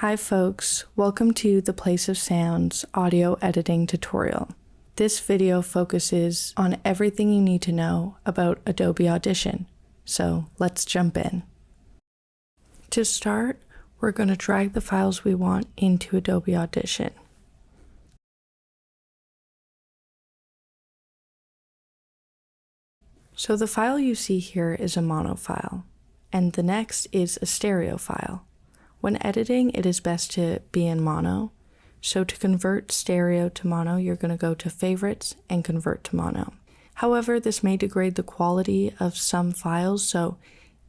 Hi folks, welcome to the Place of Sound's audio editing tutorial. This video focuses on everything you need to know about Adobe Audition, so let's jump in. To start, we're going to drag the files we want into Adobe Audition. So the file you see here is a mono file, and the next is a stereo file. When editing, it is best to be in mono. So to convert stereo to mono, you're going to go to Favorites and Convert to Mono. However, this may degrade the quality of some files, so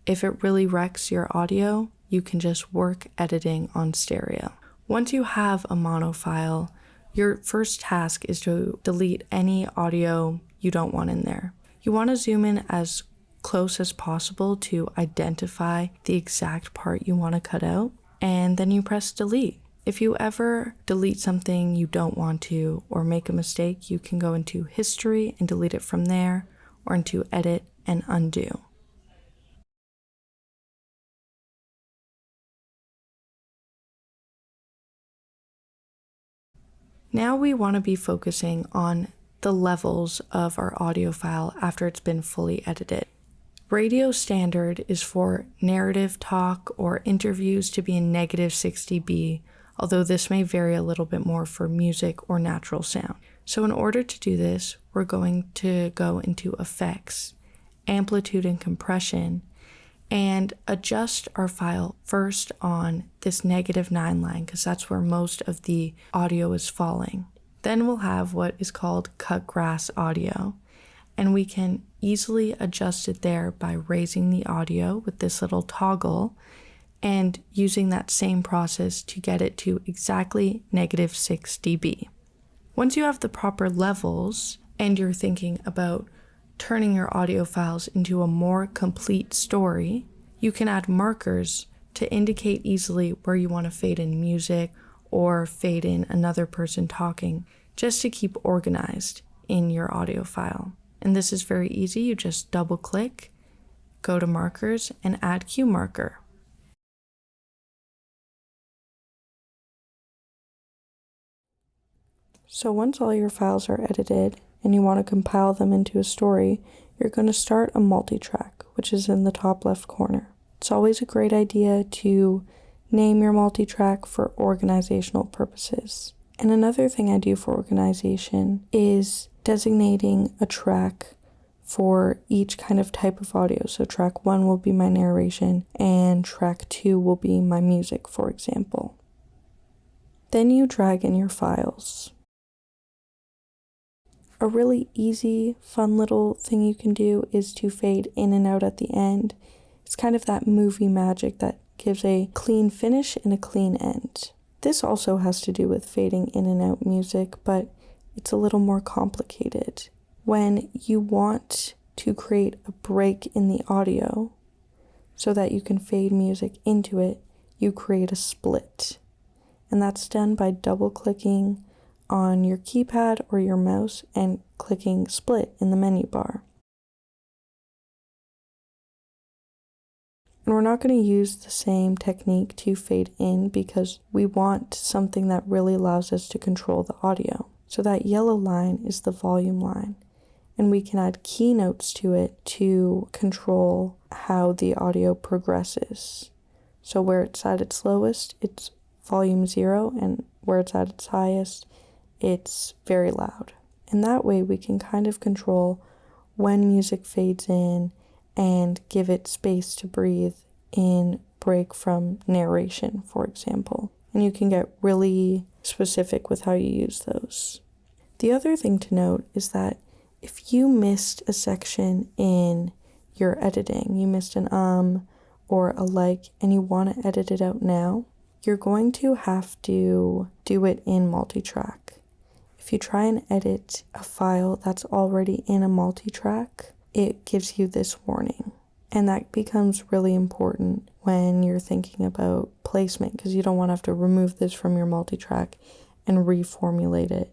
if it really wrecks your audio, you can just work editing on stereo. Once you have a mono file, your first task is to delete any audio you don't want in there. You want to zoom in as close as possible to identify the exact part you want to cut out, and then you press delete. If you ever delete something you don't want to or make a mistake, you can go into History and delete it from there, or into Edit and Undo. Now we want to be focusing on the levels of our audio file after it's been fully edited. Radio standard is for narrative talk or interviews to be in -6 dB, although this may vary a little bit more for music or natural sound. So in order to do this, we're going to go into Effects, Amplitude and Compression, and adjust our file first on this -9 line, because that's where most of the audio is falling. Then we'll have what is called cut grass audio, and we can easily adjust it there by raising the audio with this little toggle and using that same process to get it to exactly -6 dB. Once you have the proper levels and you're thinking about turning your audio files into a more complete story, you can add markers to indicate easily where you want to fade in music or fade in another person talking, just to keep organized in your audio file. And this is very easy. You just double click, go to markers, and add cue marker. So once all your files are edited and you want to compile them into a story, you're going to start a multi-track, which is in the top left corner. It's always a great idea to name your multi-track for organizational purposes. And another thing I do for organization is designating a track for each kind of type of audio. So track 1 will be my narration and track 2 will be my music, for example. Then you drag in your files. A really easy, fun little thing you can do is to fade in and out at the end. It's kind of that movie magic that gives a clean finish and a clean end. This also has to do with fading in and out music, but it's a little more complicated. When you want to create a break in the audio so that you can fade music into it, you create a split. And that's done by double-clicking on your keypad or your mouse and clicking split in the menu bar. And we're not going to use the same technique to fade in because we want something that really allows us to control the audio. So that yellow line is the volume line, and we can add keynotes to it to control how the audio progresses. So where it's at its lowest, it's volume 0, and where it's at its highest, it's very loud. And that way we can kind of control when music fades in and give it space to breathe in break from narration, for example. And you can get really specific with how you use those. The other thing to note is that if you missed a section in your editing, you missed an or a like, and you want to edit it out now, you're going to have to do it in multi-track. If you try and edit a file that's already in a multi-track, it gives you this warning. And that becomes really important when you're thinking about placement, because you don't want to have to remove this from your multi-track and reformulate it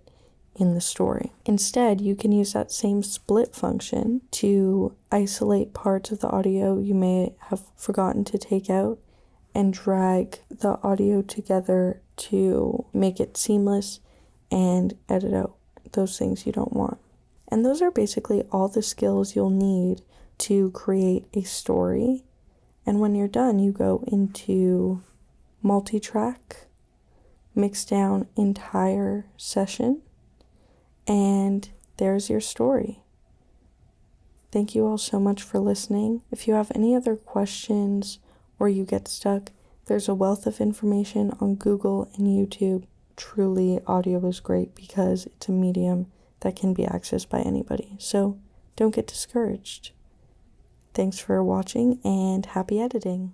in the story. Instead, you can use that same split function to isolate parts of the audio you may have forgotten to take out and drag the audio together to make it seamless and edit out those things you don't want. And those are basically all the skills you'll need to create a story. And when you're done, you go into multi-track, mix down entire session, and there's your story. Thank you all so much for listening. If you have any other questions or you get stuck, there's a wealth of information on Google and YouTube. Truly, audio is great because it's a medium that can be accessed by anybody. So don't get discouraged. Thanks for watching and happy editing.